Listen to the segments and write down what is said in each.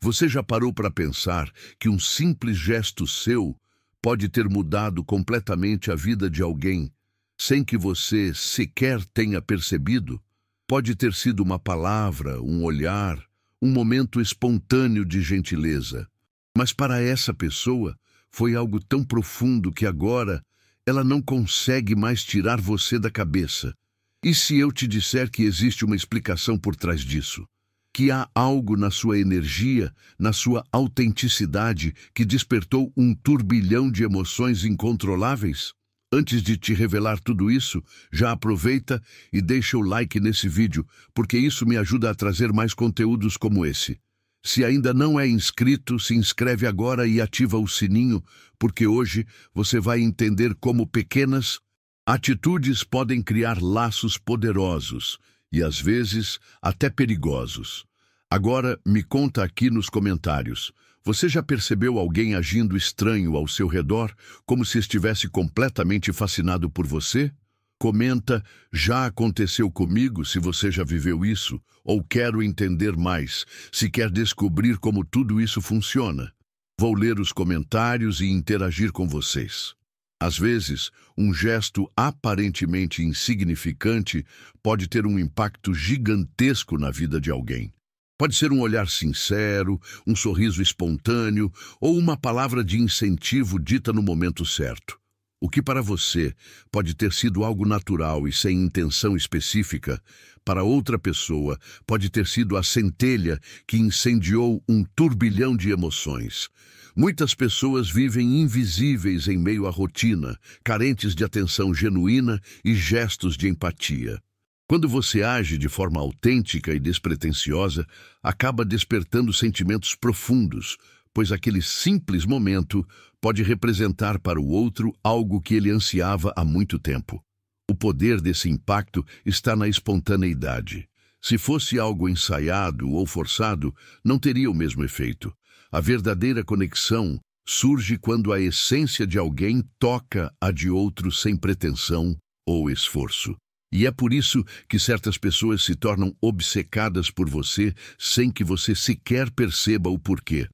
Você já parou para pensar que um simples gesto seu pode ter mudado completamente a vida de alguém, sem que você sequer tenha percebido? Pode ter sido uma palavra, um olhar, um momento espontâneo de gentileza. Mas para essa pessoa, foi algo tão profundo que agora ela não consegue mais tirar você da cabeça. E se eu te disser que existe uma explicação por trás disso? Que há algo na sua energia, na sua autenticidade, que despertou um turbilhão de emoções incontroláveis? Antes de te revelar tudo isso, já aproveita e deixa o like nesse vídeo, porque isso me ajuda a trazer mais conteúdos como esse. Se ainda não é inscrito, se inscreve agora e ativa o sininho, porque hoje você vai entender como pequenas atitudes podem criar laços poderosos e, às vezes, até perigosos. Agora, me conta aqui nos comentários. Você já percebeu alguém agindo estranho ao seu redor, como se estivesse completamente fascinado por você? Comenta, já aconteceu comigo, se você já viveu isso, ou quero entender mais, se quer descobrir como tudo isso funciona. Vou ler os comentários e interagir com vocês. Às vezes, um gesto aparentemente insignificante pode ter um impacto gigantesco na vida de alguém. Pode ser um olhar sincero, um sorriso espontâneo ou uma palavra de incentivo dita no momento certo. O que para você pode ter sido algo natural e sem intenção específica, para outra pessoa pode ter sido a centelha que incendiou um turbilhão de emoções. Muitas pessoas vivem invisíveis em meio à rotina, carentes de atenção genuína e gestos de empatia. Quando você age de forma autêntica e despretensiosa, acaba despertando sentimentos profundos, pois aquele simples momento pode representar para o outro algo que ele ansiava há muito tempo. O poder desse impacto está na espontaneidade. Se fosse algo ensaiado ou forçado, não teria o mesmo efeito. A verdadeira conexão surge quando a essência de alguém toca a de outro sem pretensão ou esforço. E é por isso que certas pessoas se tornam obcecadas por você sem que você sequer perceba o porquê.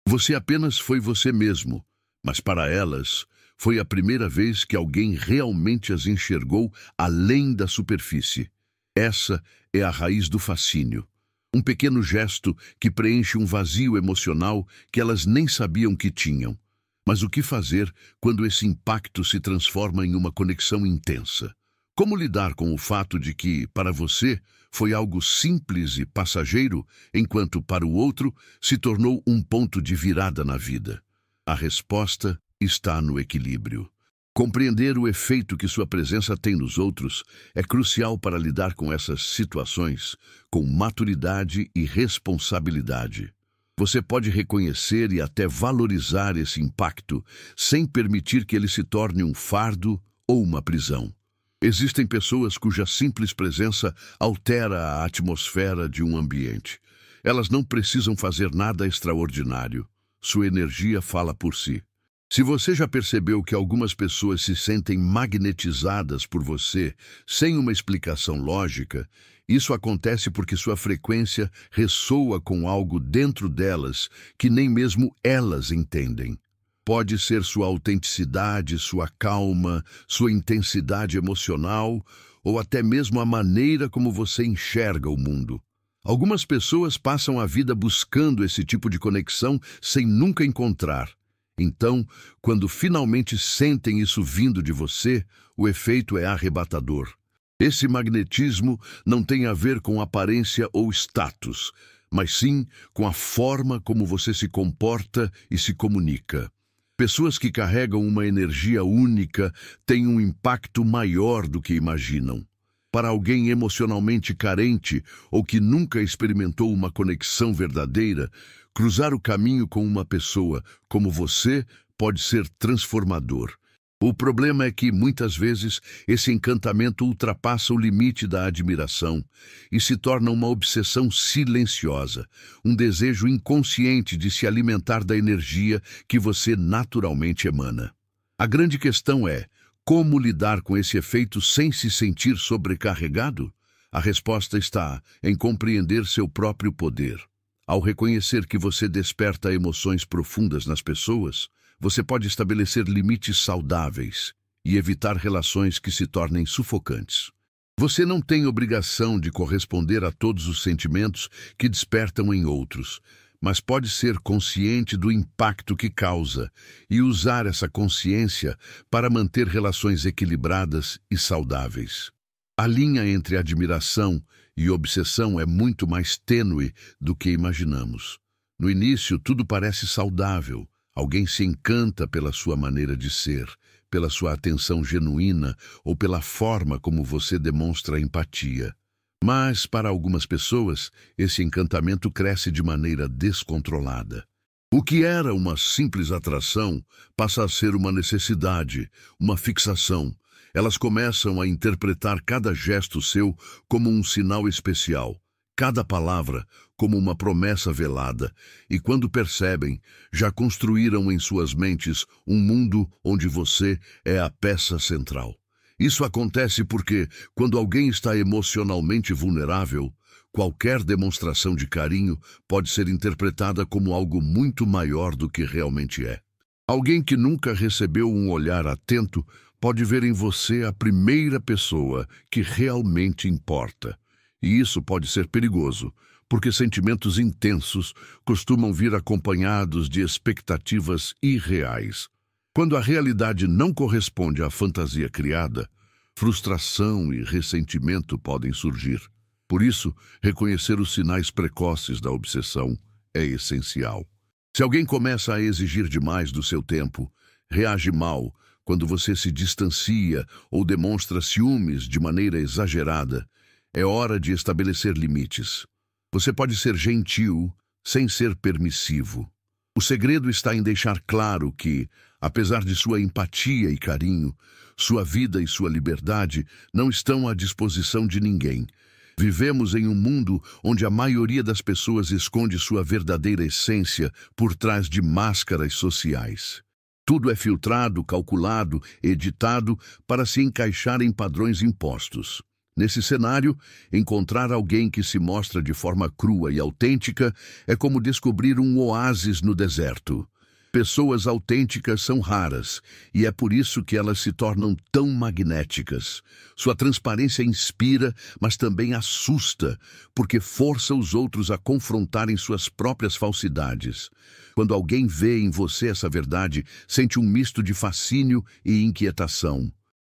Você apenas foi você mesmo, mas para elas foi a primeira vez que alguém realmente as enxergou além da superfície. Essa é a raiz do fascínio. Um pequeno gesto que preenche um vazio emocional que elas nem sabiam que tinham. Mas o que fazer quando esse impacto se transforma em uma conexão intensa? Como lidar com o fato de que, para você, foi algo simples e passageiro, enquanto para o outro se tornou um ponto de virada na vida? A resposta está no equilíbrio. Compreender o efeito que sua presença tem nos outros é crucial para lidar com essas situações com maturidade e responsabilidade. Você pode reconhecer e até valorizar esse impacto sem permitir que ele se torne um fardo ou uma prisão. Existem pessoas cuja simples presença altera a atmosfera de um ambiente. Elas não precisam fazer nada extraordinário. Sua energia fala por si. Se você já percebeu que algumas pessoas se sentem magnetizadas por você sem uma explicação lógica, isso acontece porque sua frequência ressoa com algo dentro delas que nem mesmo elas entendem. Pode ser sua autenticidade, sua calma, sua intensidade emocional ou até mesmo a maneira como você enxerga o mundo. Algumas pessoas passam a vida buscando esse tipo de conexão sem nunca encontrar. Então, quando finalmente sentem isso vindo de você, o efeito é arrebatador. Esse magnetismo não tem a ver com aparência ou status, mas sim com a forma como você se comporta e se comunica. Pessoas que carregam uma energia única têm um impacto maior do que imaginam. Para alguém emocionalmente carente ou que nunca experimentou uma conexão verdadeira, cruzar o caminho com uma pessoa como você pode ser transformador. O problema é que, muitas vezes, esse encantamento ultrapassa o limite da admiração e se torna uma obsessão silenciosa, um desejo inconsciente de se alimentar da energia que você naturalmente emana. A grande questão é, como lidar com esse efeito sem se sentir sobrecarregado? A resposta está em compreender seu próprio poder. Ao reconhecer que você desperta emoções profundas nas pessoas, você pode estabelecer limites saudáveis e evitar relações que se tornem sufocantes. Você não tem obrigação de corresponder a todos os sentimentos que despertam em outros, mas pode ser consciente do impacto que causa e usar essa consciência para manter relações equilibradas e saudáveis. A linha entre admiração e obsessão é muito mais tênue do que imaginamos. No início, tudo parece saudável. Alguém se encanta pela sua maneira de ser, pela sua atenção genuína ou pela forma como você demonstra empatia. Mas, para algumas pessoas, esse encantamento cresce de maneira descontrolada. O que era uma simples atração passa a ser uma necessidade, uma fixação. Elas começam a interpretar cada gesto seu como um sinal especial, cada palavra como uma promessa velada, e quando percebem, já construíram em suas mentes um mundo onde você é a peça central. Isso acontece porque, quando alguém está emocionalmente vulnerável, qualquer demonstração de carinho pode ser interpretada como algo muito maior do que realmente é. Alguém que nunca recebeu um olhar atento pode ver em você a primeira pessoa que realmente importa. E isso pode ser perigoso, porque sentimentos intensos costumam vir acompanhados de expectativas irreais. Quando a realidade não corresponde à fantasia criada, frustração e ressentimento podem surgir. Por isso, reconhecer os sinais precoces da obsessão é essencial. Se alguém começa a exigir demais do seu tempo, reage mal quando você se distancia ou demonstra ciúmes de maneira exagerada, é hora de estabelecer limites. Você pode ser gentil sem ser permissivo. O segredo está em deixar claro que, apesar de sua empatia e carinho, sua vida e sua liberdade não estão à disposição de ninguém. Vivemos em um mundo onde a maioria das pessoas esconde sua verdadeira essência por trás de máscaras sociais. Tudo é filtrado, calculado, editado para se encaixar em padrões impostos. Nesse cenário, encontrar alguém que se mostra de forma crua e autêntica é como descobrir um oásis no deserto. Pessoas autênticas são raras, e é por isso que elas se tornam tão magnéticas. Sua transparência inspira, mas também assusta, porque força os outros a confrontarem suas próprias falsidades. Quando alguém vê em você essa verdade, sente um misto de fascínio e inquietação.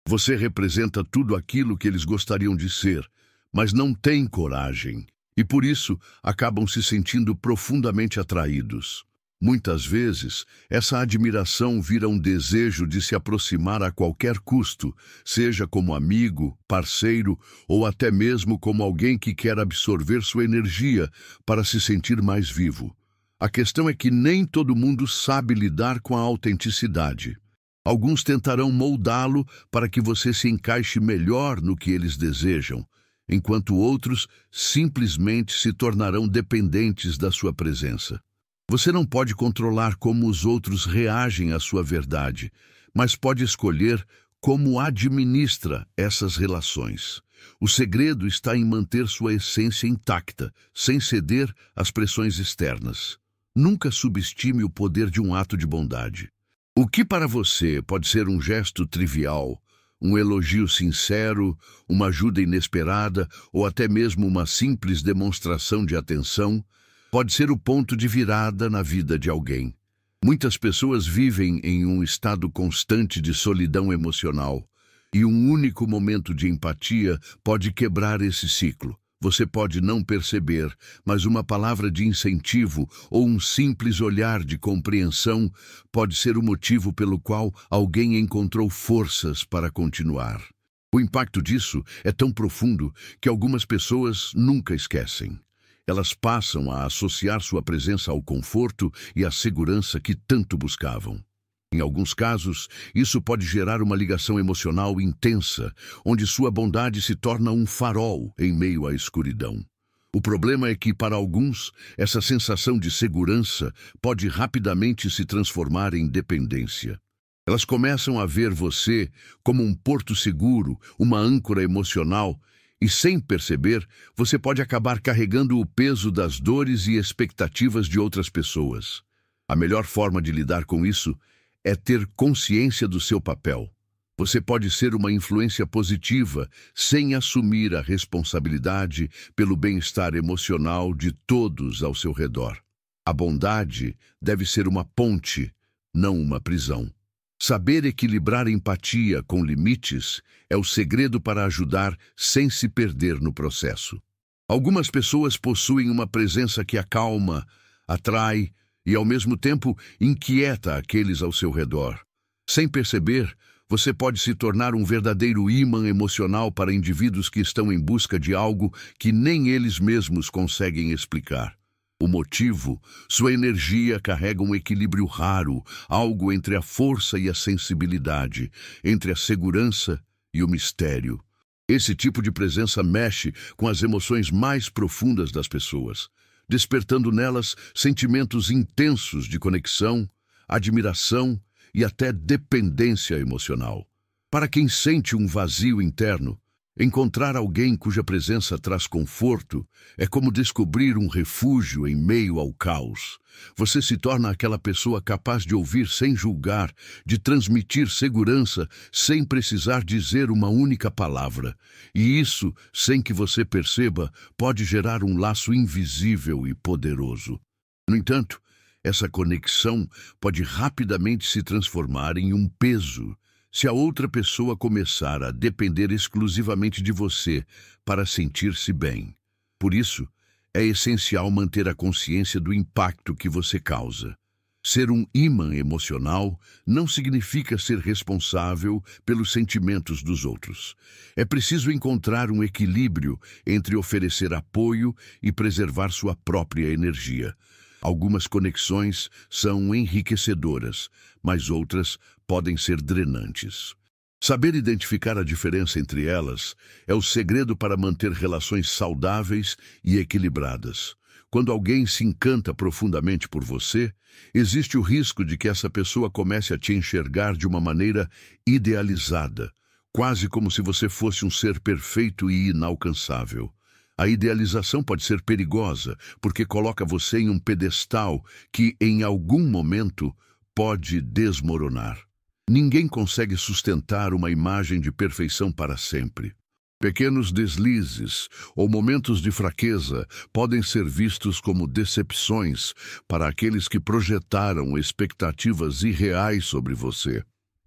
Você representa tudo aquilo que eles gostariam de ser, mas não têm coragem, e por isso acabam se sentindo profundamente atraídos. Muitas vezes, essa admiração vira um desejo de se aproximar a qualquer custo, seja como amigo, parceiro ou até mesmo como alguém que quer absorver sua energia para se sentir mais vivo. A questão é que nem todo mundo sabe lidar com a autenticidade. Alguns tentarão moldá-lo para que você se encaixe melhor no que eles desejam, enquanto outros simplesmente se tornarão dependentes da sua presença. Você não pode controlar como os outros reagem à sua verdade, mas pode escolher como administra essas relações. O segredo está em manter sua essência intacta, sem ceder às pressões externas. Nunca subestime o poder de um ato de bondade. O que para você pode ser um gesto trivial, um elogio sincero, uma ajuda inesperada ou até mesmo uma simples demonstração de atenção, pode ser o ponto de virada na vida de alguém. Muitas pessoas vivem em um estado constante de solidão emocional, e um único momento de empatia pode quebrar esse ciclo. Você pode não perceber, mas uma palavra de incentivo ou um simples olhar de compreensão pode ser o motivo pelo qual alguém encontrou forças para continuar. O impacto disso é tão profundo que algumas pessoas nunca esquecem. Elas passam a associar sua presença ao conforto e à segurança que tanto buscavam. Em alguns casos, isso pode gerar uma ligação emocional intensa, onde sua bondade se torna um farol em meio à escuridão. O problema é que, para alguns, essa sensação de segurança pode rapidamente se transformar em dependência. Elas começam a ver você como um porto seguro, uma âncora emocional, E sem perceber, você pode acabar carregando o peso das dores e expectativas de outras pessoas. A melhor forma de lidar com isso é ter consciência do seu papel. Você pode ser uma influência positiva sem assumir a responsabilidade pelo bem-estar emocional de todos ao seu redor. A bondade deve ser uma ponte, não uma prisão. Saber equilibrar empatia com limites é o segredo para ajudar sem se perder no processo. Algumas pessoas possuem uma presença que acalma, atrai e, ao mesmo tempo, inquieta aqueles ao seu redor. Sem perceber, você pode se tornar um verdadeiro ímã emocional para indivíduos que estão em busca de algo que nem eles mesmos conseguem explicar. O motivo, sua energia carrega um equilíbrio raro, algo entre a força e a sensibilidade, entre a segurança e o mistério. Esse tipo de presença mexe com as emoções mais profundas das pessoas, despertando nelas sentimentos intensos de conexão, admiração e até dependência emocional. Para quem sente um vazio interno, encontrar alguém cuja presença traz conforto é como descobrir um refúgio em meio ao caos. Você se torna aquela pessoa capaz de ouvir sem julgar, de transmitir segurança sem precisar dizer uma única palavra. E isso, sem que você perceba, pode gerar um laço invisível e poderoso. No entanto, essa conexão pode rapidamente se transformar em um peso se a outra pessoa começar a depender exclusivamente de você para sentir-se bem. Por isso, é essencial manter a consciência do impacto que você causa. Ser um ímã emocional não significa ser responsável pelos sentimentos dos outros. É preciso encontrar um equilíbrio entre oferecer apoio e preservar sua própria energia. Algumas conexões são enriquecedoras, mas outras podem ser drenantes. Saber identificar a diferença entre elas é o segredo para manter relações saudáveis e equilibradas. Quando alguém se encanta profundamente por você, existe o risco de que essa pessoa comece a te enxergar de uma maneira idealizada, quase como se você fosse um ser perfeito e inalcançável. A idealização pode ser perigosa, porque coloca você em um pedestal que, em algum momento, pode desmoronar. Ninguém consegue sustentar uma imagem de perfeição para sempre. Pequenos deslizes ou momentos de fraqueza podem ser vistos como decepções para aqueles que projetaram expectativas irreais sobre você.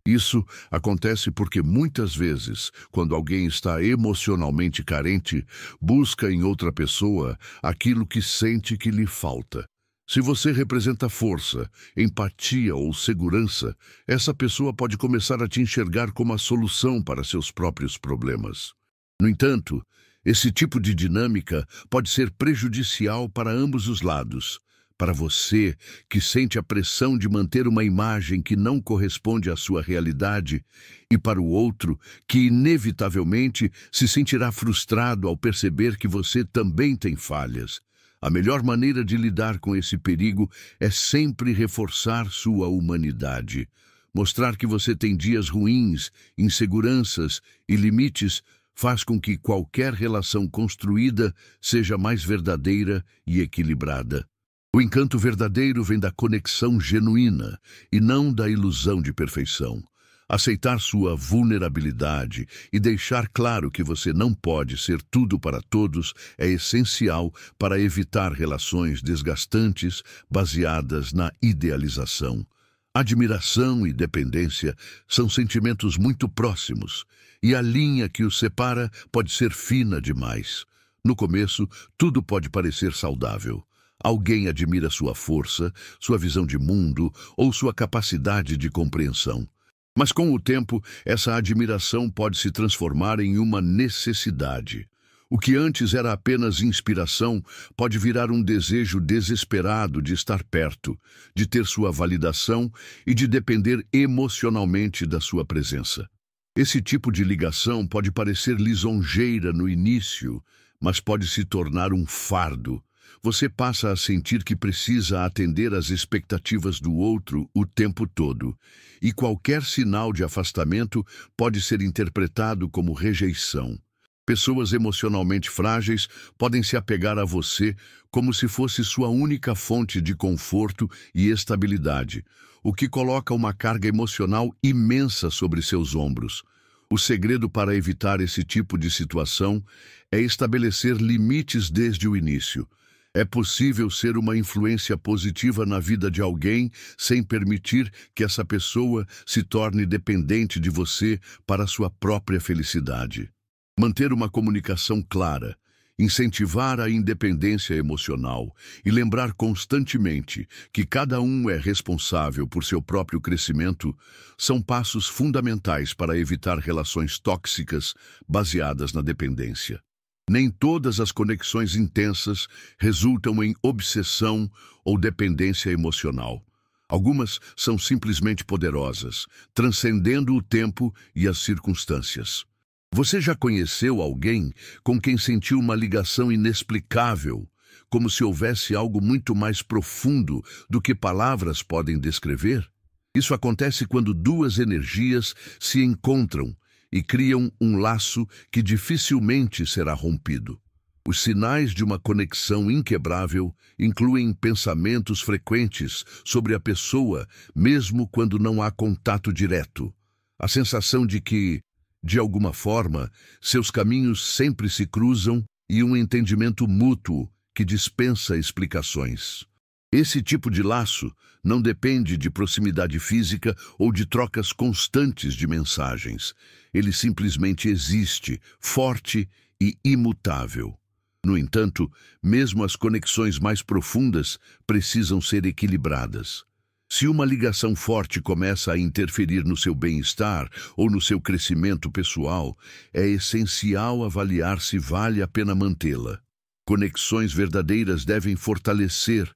Isso acontece porque muitas vezes, quando alguém está emocionalmente carente, busca em outra pessoa aquilo que sente que lhe falta. Se você representa força, empatia ou segurança, essa pessoa pode começar a te enxergar como a solução para seus próprios problemas. No entanto, esse tipo de dinâmica pode ser prejudicial para ambos os lados. Para você, que sente a pressão de manter uma imagem que não corresponde à sua realidade, e para o outro, que inevitavelmente se sentirá frustrado ao perceber que você também tem falhas. A melhor maneira de lidar com esse perigo é sempre reforçar sua humanidade. Mostrar que você tem dias ruins, inseguranças e limites faz com que qualquer relação construída seja mais verdadeira e equilibrada. O encanto verdadeiro vem da conexão genuína e não da ilusão de perfeição. Aceitar sua vulnerabilidade e deixar claro que você não pode ser tudo para todos é essencial para evitar relações desgastantes baseadas na idealização. Admiração e dependência são sentimentos muito próximos, e a linha que os separa pode ser fina demais. No começo, tudo pode parecer saudável. Alguém admira sua força, sua visão de mundo ou sua capacidade de compreensão. Mas com o tempo, essa admiração pode se transformar em uma necessidade. O que antes era apenas inspiração pode virar um desejo desesperado de estar perto, de ter sua validação e de depender emocionalmente da sua presença. Esse tipo de ligação pode parecer lisonjeira no início, mas pode se tornar um fardo. Você passa a sentir que precisa atender às expectativas do outro o tempo todo, e qualquer sinal de afastamento pode ser interpretado como rejeição. Pessoas emocionalmente frágeis podem se apegar a você como se fosse sua única fonte de conforto e estabilidade, o que coloca uma carga emocional imensa sobre seus ombros. O segredo para evitar esse tipo de situação é estabelecer limites desde o início. É possível ser uma influência positiva na vida de alguém sem permitir que essa pessoa se torne dependente de você para sua própria felicidade. Manter uma comunicação clara, incentivar a independência emocional e lembrar constantemente que cada um é responsável por seu próprio crescimento são passos fundamentais para evitar relações tóxicas baseadas na dependência. Nem todas as conexões intensas resultam em obsessão ou dependência emocional. Algumas são simplesmente poderosas, transcendendo o tempo e as circunstâncias. Você já conheceu alguém com quem sentiu uma ligação inexplicável, como se houvesse algo muito mais profundo do que palavras podem descrever? Isso acontece quando duas energias se encontram e criam um laço que dificilmente será rompido. Os sinais de uma conexão inquebrável incluem pensamentos frequentes sobre a pessoa, mesmo quando não há contato direto. A sensação de que, de alguma forma, seus caminhos sempre se cruzam e um entendimento mútuo que dispensa explicações. Esse tipo de laço não depende de proximidade física ou de trocas constantes de mensagens. Ele simplesmente existe, forte e imutável. No entanto, mesmo as conexões mais profundas precisam ser equilibradas. Se uma ligação forte começa a interferir no seu bem-estar ou no seu crescimento pessoal, é essencial avaliar se vale a pena mantê-la. Conexões verdadeiras devem fortalecer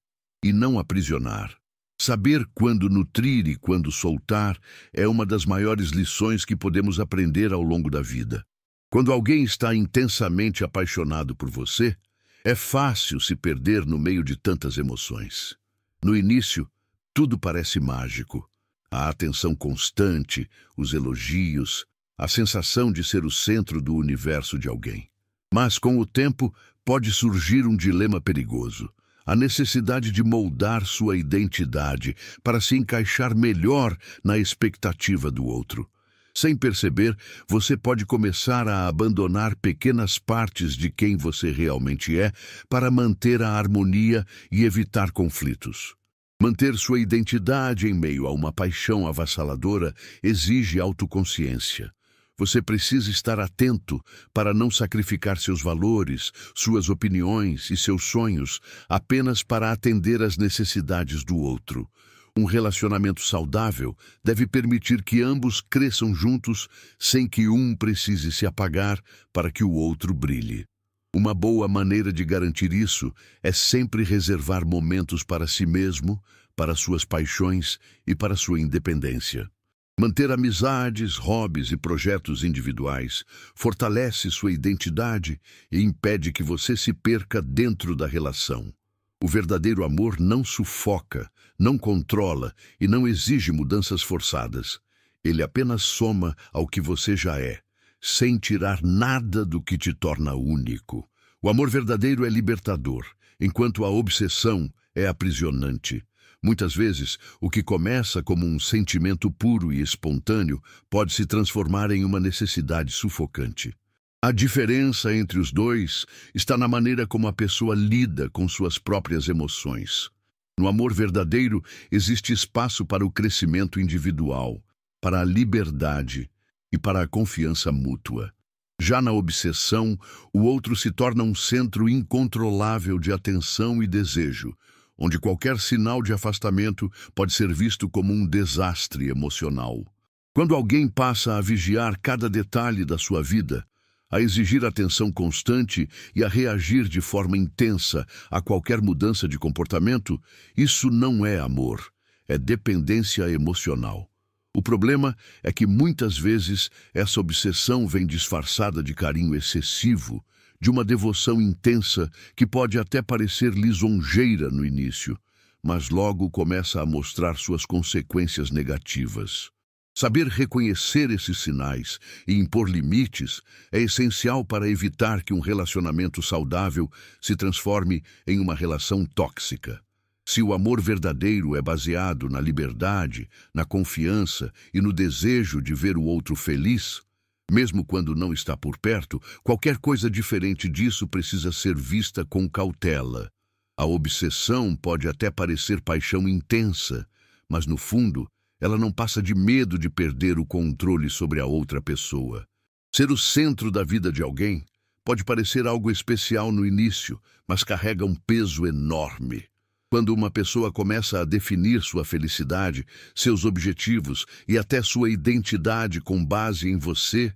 e não aprisionar. Saber quando nutrir e quando soltar é uma das maiores lições que podemos aprender ao longo da vida. Quando alguém está intensamente apaixonado por você, é fácil se perder no meio de tantas emoções. No início, tudo parece mágico. A atenção constante, os elogios, a sensação de ser o centro do universo de alguém. Mas, com o tempo, pode surgir um dilema perigoso. A necessidade de moldar sua identidade para se encaixar melhor na expectativa do outro. Sem perceber, você pode começar a abandonar pequenas partes de quem você realmente é para manter a harmonia e evitar conflitos. Manter sua identidade em meio a uma paixão avassaladora exige autoconsciência. Você precisa estar atento para não sacrificar seus valores, suas opiniões e seus sonhos apenas para atender às necessidades do outro. Um relacionamento saudável deve permitir que ambos cresçam juntos sem que um precise se apagar para que o outro brilhe. Uma boa maneira de garantir isso é sempre reservar momentos para si mesmo, para suas paixões e para sua independência. Manter amizades, hobbies e projetos individuais fortalece sua identidade e impede que você se perca dentro da relação. O verdadeiro amor não sufoca, não controla e não exige mudanças forçadas. Ele apenas soma ao que você já é, sem tirar nada do que te torna único. O amor verdadeiro é libertador, enquanto a obsessão é aprisionante. Muitas vezes, o que começa como um sentimento puro e espontâneo pode se transformar em uma necessidade sufocante. A diferença entre os dois está na maneira como a pessoa lida com suas próprias emoções. No amor verdadeiro, existe espaço para o crescimento individual, para a liberdade e para a confiança mútua. Já na obsessão, o outro se torna um centro incontrolável de atenção e desejo, onde qualquer sinal de afastamento pode ser visto como um desastre emocional. Quando alguém passa a vigiar cada detalhe da sua vida, a exigir atenção constante e a reagir de forma intensa a qualquer mudança de comportamento, isso não é amor, é dependência emocional. O problema é que muitas vezes essa obsessão vem disfarçada de carinho excessivo, de uma devoção intensa que pode até parecer lisonjeira no início, mas logo começa a mostrar suas consequências negativas. Saber reconhecer esses sinais e impor limites é essencial para evitar que um relacionamento saudável se transforme em uma relação tóxica. Se o amor verdadeiro é baseado na liberdade, na confiança e no desejo de ver o outro feliz, mesmo quando não está por perto, qualquer coisa diferente disso precisa ser vista com cautela. A obsessão pode até parecer paixão intensa, mas no fundo, ela não passa de medo de perder o controle sobre a outra pessoa. Ser o centro da vida de alguém pode parecer algo especial no início, mas carrega um peso enorme. Quando uma pessoa começa a definir sua felicidade, seus objetivos e até sua identidade com base em você,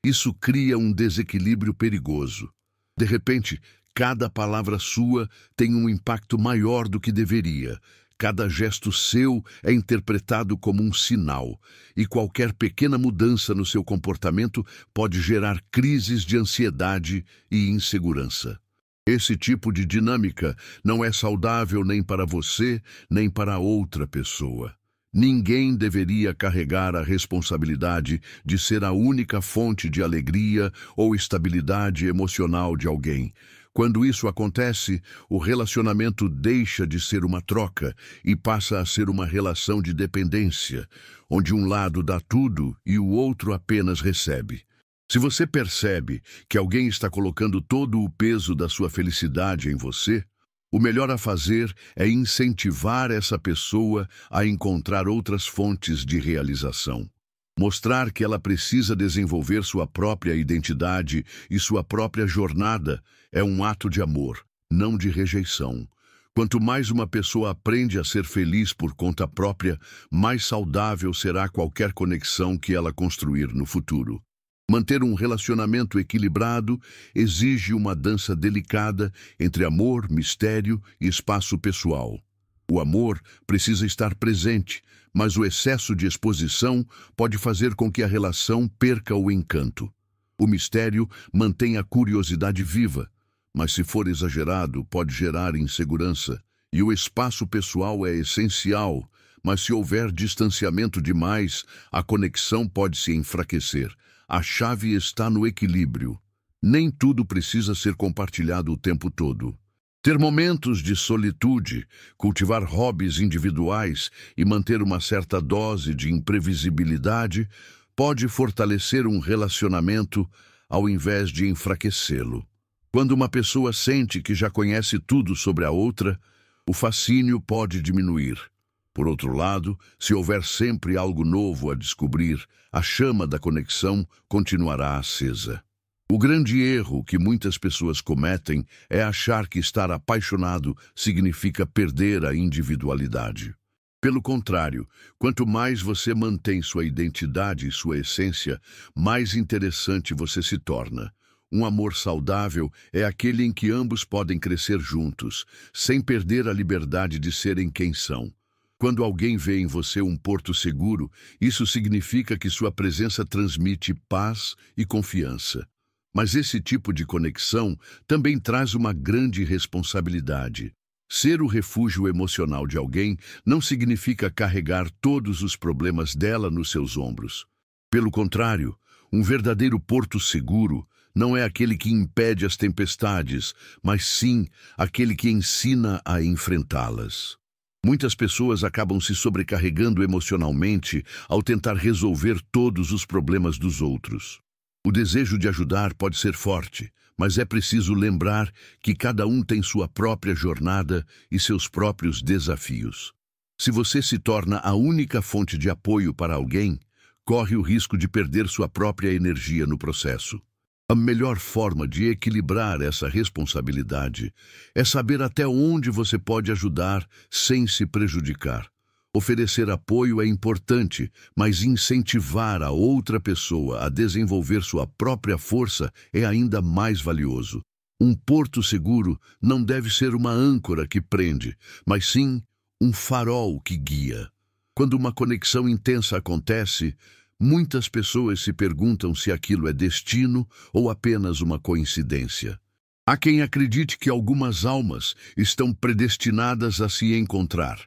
isso cria um desequilíbrio perigoso. De repente, cada palavra sua tem um impacto maior do que deveria. Cada gesto seu é interpretado como um sinal, e qualquer pequena mudança no seu comportamento pode gerar crises de ansiedade e insegurança. Esse tipo de dinâmica não é saudável nem para você, nem para outra pessoa. Ninguém deveria carregar a responsabilidade de ser a única fonte de alegria ou estabilidade emocional de alguém. Quando isso acontece, o relacionamento deixa de ser uma troca e passa a ser uma relação de dependência, onde um lado dá tudo e o outro apenas recebe. Se você percebe que alguém está colocando todo o peso da sua felicidade em você, o melhor a fazer é incentivar essa pessoa a encontrar outras fontes de realização. Mostrar que ela precisa desenvolver sua própria identidade e sua própria jornada é um ato de amor, não de rejeição. Quanto mais uma pessoa aprende a ser feliz por conta própria, mais saudável será qualquer conexão que ela construir no futuro. Manter um relacionamento equilibrado exige uma dança delicada entre amor, mistério e espaço pessoal. O amor precisa estar presente, mas o excesso de exposição pode fazer com que a relação perca o encanto. O mistério mantém a curiosidade viva, mas se for exagerado, pode gerar insegurança. E o espaço pessoal é essencial, mas se houver distanciamento demais, a conexão pode se enfraquecer. A chave está no equilíbrio. Nem tudo precisa ser compartilhado o tempo todo. Ter momentos de solitude, cultivar hobbies individuais e manter uma certa dose de imprevisibilidade pode fortalecer um relacionamento ao invés de enfraquecê-lo. Quando uma pessoa sente que já conhece tudo sobre a outra, o fascínio pode diminuir. Por outro lado, se houver sempre algo novo a descobrir, a chama da conexão continuará acesa. O grande erro que muitas pessoas cometem é achar que estar apaixonado significa perder a individualidade. Pelo contrário, quanto mais você mantém sua identidade e sua essência, mais interessante você se torna. Um amor saudável é aquele em que ambos podem crescer juntos, sem perder a liberdade de serem quem são. Quando alguém vê em você um porto seguro, isso significa que sua presença transmite paz e confiança. Mas esse tipo de conexão também traz uma grande responsabilidade. Ser o refúgio emocional de alguém não significa carregar todos os problemas dela nos seus ombros. Pelo contrário, um verdadeiro porto seguro não é aquele que impede as tempestades, mas sim aquele que ensina a enfrentá-las. Muitas pessoas acabam se sobrecarregando emocionalmente ao tentar resolver todos os problemas dos outros. O desejo de ajudar pode ser forte, mas é preciso lembrar que cada um tem sua própria jornada e seus próprios desafios. Se você se torna a única fonte de apoio para alguém, corre o risco de perder sua própria energia no processo. A melhor forma de equilibrar essa responsabilidade é saber até onde você pode ajudar sem se prejudicar. Oferecer apoio é importante, mas incentivar a outra pessoa a desenvolver sua própria força é ainda mais valioso. Um porto seguro não deve ser uma âncora que prende, mas sim um farol que guia. Quando uma conexão intensa acontece, muitas pessoas se perguntam se aquilo é destino ou apenas uma coincidência. Há quem acredite que algumas almas estão predestinadas a se encontrar,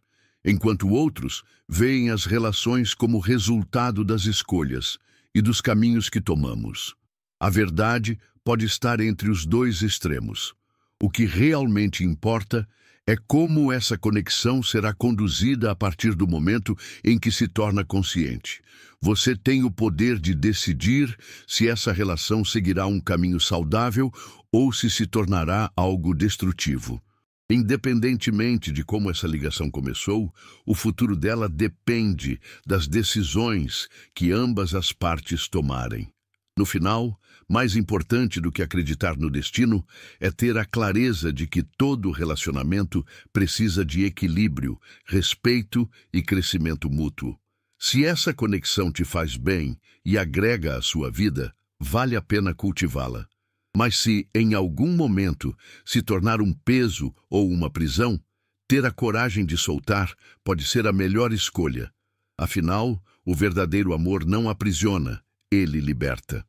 enquanto outros veem as relações como resultado das escolhas e dos caminhos que tomamos. A verdade pode estar entre os dois extremos. O que realmente importa é como essa conexão será conduzida a partir do momento em que se torna consciente. Você tem o poder de decidir se essa relação seguirá um caminho saudável ou se tornará algo destrutivo. Independentemente de como essa ligação começou, o futuro dela depende das decisões que ambas as partes tomarem. No final, mais importante do que acreditar no destino é ter a clareza de que todo relacionamento precisa de equilíbrio, respeito e crescimento mútuo. Se essa conexão te faz bem e agrega à sua vida, vale a pena cultivá-la. Mas se, em algum momento, se tornar um peso ou uma prisão, ter a coragem de soltar pode ser a melhor escolha. Afinal, o verdadeiro amor não aprisiona, ele liberta.